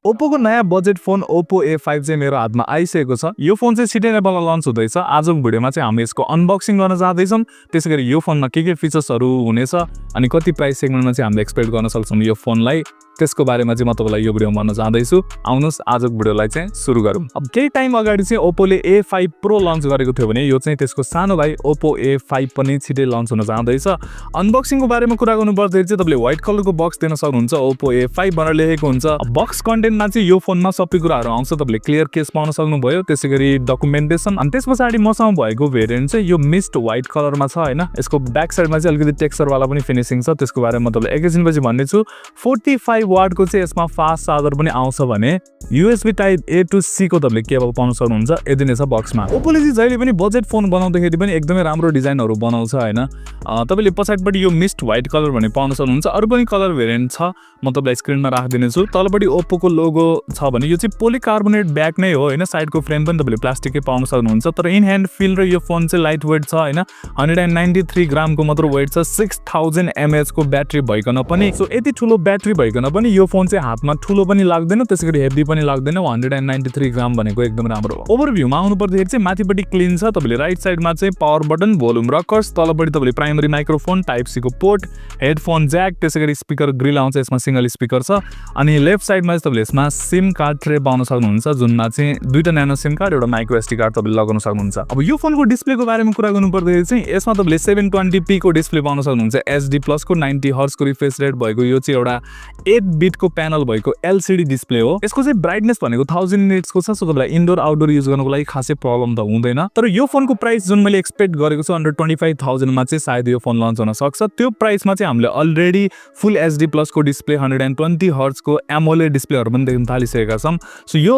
Oppo को नयाँ budget phone Oppo A5 चाहिँ मेरो हातमा आइसकेको छ। यो फोन चाहिँ छिटै नेपालमा लन्च हुँदैछ। आजको भिडियोमा चाहिँ हामी यसको अनबक्सिङ गर्न जाँदैछौँ। त्यसैगरी यो फोनमा के फिचर्सहरू हुनेछ अनि कति प्राइस सेगमेन्टमा चाहिँ हामीले एक्सपेक्ट गर्न सक्छौँ यो फोनलाई, त्यसको बारेमा चाहिँ म तपाईलाई यो भिडियोमा भन्न चाहदैछु। आउनुहोस् आजको भिडियोलाई चाहिँ सुरु गरौँ। अब केही टाइम अगाडि चाहिँ Oppoले A5 Pro लन्च गरेको थियो भने यो चाहिँ त्यसको सानो भाइ Oppo A5 पनि छिटै लन्च हुन जाँदैछ। अनबक्सिङको बारेमा कुरा गर्नु पर्दाखेरि चाहिँ तपाईले व्हाइट कलरको बक्स दिन सक्नुहुन्छ। Oppo A5 भनेर लेखेको हुन्छ। बक्स कन्टेन्टमा चाहिँ यो फोनमा सबै कुराहरू आउँछ। तपाईले क्लियर केस पाउन सक्नुभयो। त्यसैगरी डकुमेन्टेसन अनि त्यसपछि मसँग भएको भेरिएन्ट चाहिँ यो मिस्ट व्हाइट कलरमा छ हैन। यसको ब्याक साइडमा चाहिँ अलिकति टेक्सचर वाला पनि फिनिशिङ छ। त्यसको बारेमा म तपाईलाई एकैछिनपछि भन्नेछु। 45 वाट को चाहिँ यसमा फास्ट चार्जर पनि आउँछ भने USB type A to C को तपाईले केबल पाउन सक्नुहुन्छ। यदि नै छ बक्समा। Oppoले चाहिँ जहिले पनि बजेट फोन बनाउँदाखेरि पनि एकदमै राम्रो डिजाइनहरु बनाउँछ हैन। तपाईले पछाडीपट्टि यो मिस्ट व्हाइट कलर भन्ने पाउन सक्नुहुन्छ। अरु पनि कलर भेरिएन्ट छ, म तपाईलाई स्क्रिनमा राखिदिने छु। तलपट्टि Oppo को लोगो छ भने यो चाहिँ पोलिकार्बोनेट ब्याक नै हो हैन। साइडको फ्रेम पनि तपाईले प्लास्टिककै पाउन सक्नुहुन्छ। तर इन ह्यान्ड फिल र यो फोन चाहिँ लाइट वेट छ हैन। 193 ग्रामको मात्र वेट छ। 6000 mAh को ब्याट्री भइकन पनि सो यति ठुलो ब्याट्री भइकन पनि यो फोन चाहिँ हातमा ठुलो पनि लाग्दैन, त्यसैगरी हेभी पनि लाग्दैन। 193 ग्राम भनेको एकदम राम्रो हो। ओभरभ्यूमा आउनु पर्दाखेरि चाहिँ माथिपट्टि क्लीन छ। तपाईले राइट साइडमा चाहिँ पावर बटन, भोल्युम रकर्स, तलपट्टि तपाईले प्राइमरी माइक्रोफोन, टाइप सी को पोर्ट, हेडफोन ज्याक, त्यसैगरी स्पिकर ग्रिल आउँछ। यसमा सिंगल स्पिकर छ। अनि लेफ्ट साइडमा चाहिँ तपाईले यसमा सिम कार्ड ट्रे पाउन सक्नुहुन्छ, जुनमा चाहिँ दुईटा न्यानो सिम कार्ड, एउटा माइक्रो एसडी कार्ड तपाईले लगाउन सक्नुहुन्छ। अब यो फोनको डिस्प्लेको बारेमा कुरा गर्नु पर्दाखेरि चाहिँ यसमा तपाईले 720p को डिस्प्ले पाउन सक्नुहुन्छ। HD प्लस को 90 हर्ट्ज को रिफ्रेश रेट भएको यो चाहिँ एउटा 8 बिट को प्यानल भएको LCD डिस्प्ले हो। यसको चाहिँ ब्राइटनेस भनेको 1000 निट्स को छ। सो तपाईलाई इन्डोर आउटडोर युज गर्नको लागि खासै प्रब्लम त हुँदैन। तर यो फोनको प्राइस जुन मैले एक्सपेक्ट गरेको छु अन्डर 25000 मा चाहिँ सायद यो फोन लन्च हुन सक्छ। त्यो प्राइसमा चाहिँ हामीले अलरेडी फुल HD प्लस को डिस्प्ले, 120 हर्ट्ज को AMOLED डिस्प्लेहरु पनि देख्न थालिसकेका छौं। सो यो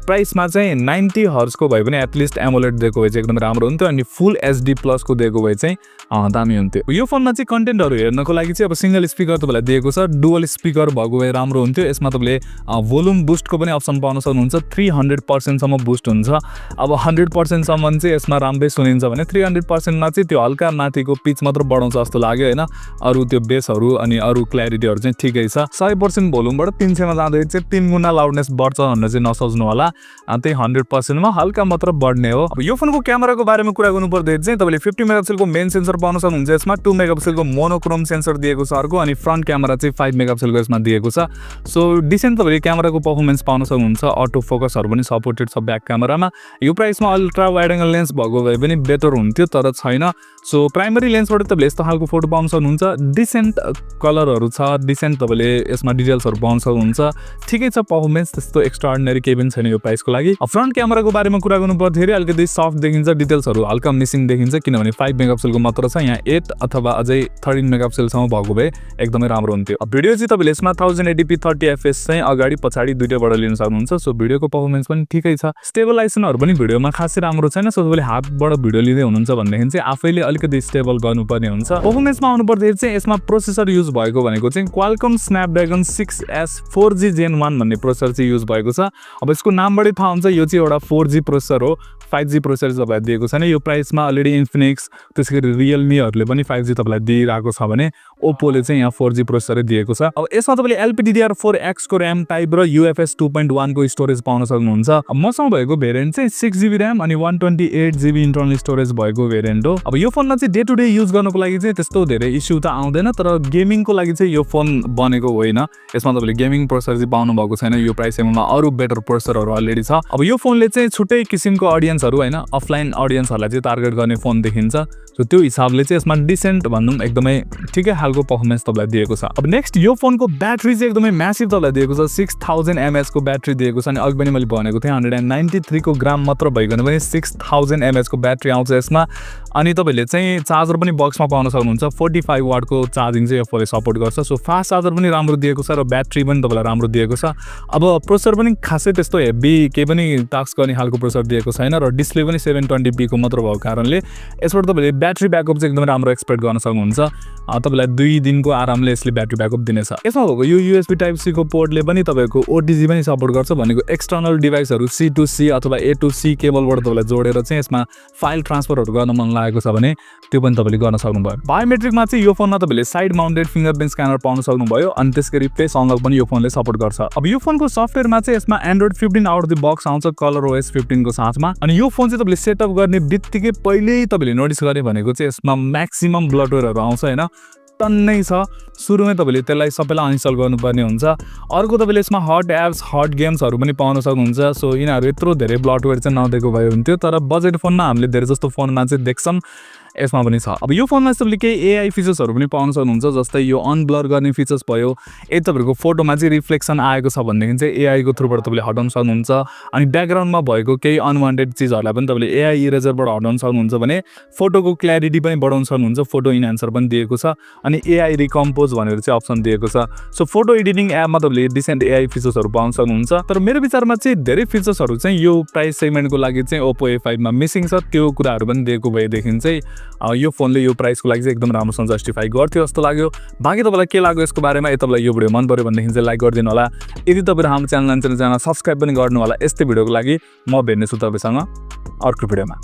प्राइसमा चाहिँ 90 हर्ट्ज को भए पनि एटलिस्ट AMOLED दिएको भए चाहिँ एकदम राम्रो हुन्थ्यो अनि फुल HD प्लस को दिएको भए चाहिँ दामी हुन्थ्यो। यो फोनमा चाहिँ कन्टेन्टहरु हेर्नको लागि चाहिँ अब सिंगल स्पिकर तपाईलाई दिएको छ। डुअल स्पिकर भएको भए राम्रो हुन्थ्यो। यसमा तपाईले भोल्युम बुस्टको पनि अप्सन पाउन सक्नुहुन्छ। 300% सम्म बुस्ट हुन्छ। अब 100% सम्म चाहिँ यसमा राम्रै सुनिन्छ भने 300% मा चाहिँ त्यो हल्का माथिको पिच मात्र बढाउँछ जस्तो लाग्यो हैन। अरु त्यो बेसहरु अनि अरु क्ल्यारिटीहरु चाहिँ ठिकै छ। 100% भोल्युमबाट 300 मा जाँदै चाहिँ 3 गुणा लाउडनेस बढ्छ भनेर चाहिँ नसोच्नु होला। त्यही 100% मा हल्का मात्र बढ्ने हो। अब यो फोनको क्यामेराको बारेमा कुरा गर्नु पर्दा चाहिँ तपाईले 50 मेगापिक्सल को मेन सेन्सर पाउन सक्नुहुन्छ। यसमा 2 मेगापिक्सल को मोनोक्रोम सेन्सर दिएको छ अर्को, अनि फ्रन्ट क्यामेरा चाहिँ 5 मेगापिक्सल को यसमा दिएको छ। सो डिसेन्ट तपाईले क्यामेराको परफर्मेन्स पाउन सक्नुहुन्छ। अटो फोकसहरु पनि सपोर्टेड छ ब्याक क्यामेरामा। यो प्राइसमा अल्ट्रा वाइड एंगल लेन्स भएको भए पनि बेटर हुन्थ्यो, तर छैन। सो प्राइमरी लेन्सबाट तपाईले यस्तो खालको फोटो पाउन सक्नुहुन्छ। डिसेन्ट कलरहरु छ, डिसेन्ट तपाईले यसमा डिटेल्सहरु पाउन सक्नुहुन्छ। ठिकै छ परफर्मेन्स, त्यस्तो एक्स्ट्राअर्डिनरी केही पनि छैन यो प्राइसको लागि। फ्रन्ट क्यामेराको बारेमा कुरा गर्नु पर्दाखेरि अलिकति सफ्ट देखिन्छ, डिटेल्सहरु हल्का मिसिङ देखिन्छ किनभने 5 मेगापिक्सल को मात्र छ। यहाँ 8 अथवा अझै 13 मेगापिक्सल सम्म भएको भए एकदमै राम्रो हुन्थ्यो। अब भिडियो चाहिँ तपाईले यसमा 1080p 30fps चाहिँ अगाडि पछाडी दुईटैबाट लिन सक्नुहुन्छ। सो भिडियोको परफर्मेन्स पनि ठिकै छ। स्टेबलाइजेसनहरु पनि भिडियोमा खासै राम्रो छैन। सो तपाईले हातबाट भिडियो लिँदै हुनुहुन्छ भनेदेखि चाहिँ आफैले अलिकति स्टेबल गर्नुपर्ने हुन्छ। परफर्मेन्समा आउनु पर्दाखेरि चाहिँ यसमा प्रोसेसर युज भएको भनेको चाहिँ Qualcomm Snapdragon 6S 4G Gen 1 भन्ने प्रोसेसर चाहिँ युज भएको छ। अब यसको नामबाटै थाहा हुन्छ यो चाहिँ एउटा 4G प्रोसेसर हो। 5G प्रोसेसर तपाईलाई दिएको छैन। यो प्राइसमा अलरेडी इन्फिनिक्स त्यसैगरी रियलमीहरुले पनि 5G तपाईलाई दिइराको छ भने ओप्पोले चाहिँ यहाँ 4G प्रोसेसर दिएको छ। अब यसमा तपाईले LPDDR4X को RAM टाइप र UFS 2.1 को स्टोरेज पाउन सक्नुहुन्छ। अब मसँग भएको भेरिएन्ट चाहिँ 6GB RAM अनि 128GB इन्टर्नल स्टोरेज भएको भेरिएन्ट हो। अब यो फोनमा चाहिँ डे टु डे युज गर्नको लागि चाहिँ त्यस्तो धेरै इस्यु त आउँदैन, तर गेमिङको लागि चाहिँ यो फोन बनेको होइन। यसमा तपाईले गेमिङ प्रोसेसर चाहिँ पाउनु भएको छैन। यो प्राइस सेगमेन्टमा अरु बेटर प्रोसेसरहरु अलरेडी छ। अब यो फोनले चाहिँ छुट्टै किसिमको ऑडियन्सहरु हैन, अफलाइन ऑडियन्सहरुलाई चाहिँ टार्गेट गर्ने फोन देखिन्छ। सो त्यो हिसाबले चाहिँ यसमा डिसेन्ट भन्नुम एकदमै ठिकै खालको परफर्मेन्स तपाईलाई दिएको छ। अब नेक्स्ट यो फोनको ब्याट्री चाहिँ एकदमै म्यासिभ तपाईलाई दिएको छ। 6000 mAh को ब्याट्री दिएको छ अनि अघि पनि मैले भनेको थिएँ 193 को ग्राम मात्र भइकन पनि 6000 mAh को ब्याट्री आउँछ यसमा। अनि तपाईले चाहिँ चार्जर पनि बक्समा पाउन सक्नुहुन्छ। 45 वाट को चार्जिङ चाहिँ यो फोनले सपोर्ट गर्छ। सो फास्ट चार्जर पनि राम्रो दिएको छ र ब्याट्री पनि तपाईलाई राम्रो दिएको छ। अब प्रोसेसर पनि खासै त्यस्तो हेभी केही पनि टास्क गर्ने खालको प्रोसेसर दिएको छैन र डिस्प्ले पनि 720p को मात्र भएको कारणले यसबाट तपाईले ब्याट्री ब्याकअप चाहिँ एकदमै राम्रो एक्सपेक्ट गर्न सक्नुहुन्छ। तपाईलाई 2 दिनको आरामले यसले ब्याट्री ब्याकअप दिनेछ। यसमा भएको यो USB टाइप C को पोर्टले पनि तपाईको OTG पनि सपोर्ट गर्छ, भनेको एक्सटर्नल डिभाइसहरु C to C अथवा A to C केबलबाट तपाईलाई जोडेर चाहिँ यसमा फाइल ट्रान्सफरहरु गर्न मन लागेको छ भने त्यो पनि तपाईले गर्न सक्नुभयो। बायोमेट्रिकमा चाहिँ यो फोनमा तपाईले साइड माउन्टेड फिंगरप्रिन्ट स्क्यानर पाउन सक्नुभयो अनि त्यसगरी फेस अनलक पनि यो फोनले सपोर्ट गर्छ। अब यो फोनको सफ्टवेयरमा चाहिँ यसमा Android 15 out of the box आउँछ ColorOS 15 को साथमा। अनि यो फोन चाहिँ तपाईले सेटअप गर्ने बित्तिकै पहिल्यै तपाईले नोटिस गरे भनेको चाहिँ यसमा म्याक्सिमम ब्लटवेयरहरु आउँछ हैन, टन्नै छ। सुरुमै तपाईले त्यसलाई सबैलाई अनइन्स्टल गर्नुपर्ने हुन्छ। अर्को तपाईले यसमा हट एप्स हट गेम्सहरु पनि पाउन सक्नुहुन्छ। सो यिनीहरु यत्रो धेरै ब्लटवेयर चाहिँ नदेको भए हुन्थ्यो, तर बजेट फोनमा हामीले धेरै जस्तो फोनमा चाहिँ देख्छौं यसमा पनि छ। अब यो फोनमा तपाईले केही AI फिचर्सहरु पनि पाउन सक्नुहुन्छ, जस्तै यो अनब्लर गर्ने फिचर्स भयो। यदि तपाईहरुको फोटोमा चाहिँ रिफ्लेक्सन आएको छ भनेदेखि चाहिँ AI को थ्रुबाट तपाईले हटाउन सक्नुहुन्छ। अनि ब्याकग्राउन्डमा भएको केही अनवान्टेड चीजहरुलाई पनि तपाईले AI इरेजरबाट हटाउन सक्नुहुन्छ भने फोटोको क्ल्यारिटी पनि बढाउन सक्नुहुन्छ। फोटो इन्हान्सर पनि दिएको छ अनि AI रिकम्पोज भनेर चाहिँ अप्सन दिएको छ। सो फोटो एडिटिङ एपमा तपाईले डिसेन्ट AI फिचर्सहरु पाउन सक्नुहुन्छ। तर मेरो विचारमा चाहिँ धेरै फिचर्सहरु चाहिँ यो प्राइस सेगमेन्टको लागि चाहिँ Oppo A5 मा मिसिङ छ। त्यो कुराहरु पनि दिएको भएदेखि चाहिँ यो फोनले यो प्राइसको लागि चाहिँ एकदम राम्रोसँग जस्टिफाई गर्थ्यो जस्तो लाग्यो। बाकी तपाईलाई के लाग्यो यसको बारेमा? यदि तपाईलाई यो भिडियो मन पर्यो भनेदेखि चाहिँ लाइक गरिदिनु होला। यदि तपाईहरु हाम्रो च्यानल सब्स्क्राइब पनि गर्नु होला। यस्तै भिडियोको लागि म भेट्नेछु तपाईसँग अर्को भिडियोमा।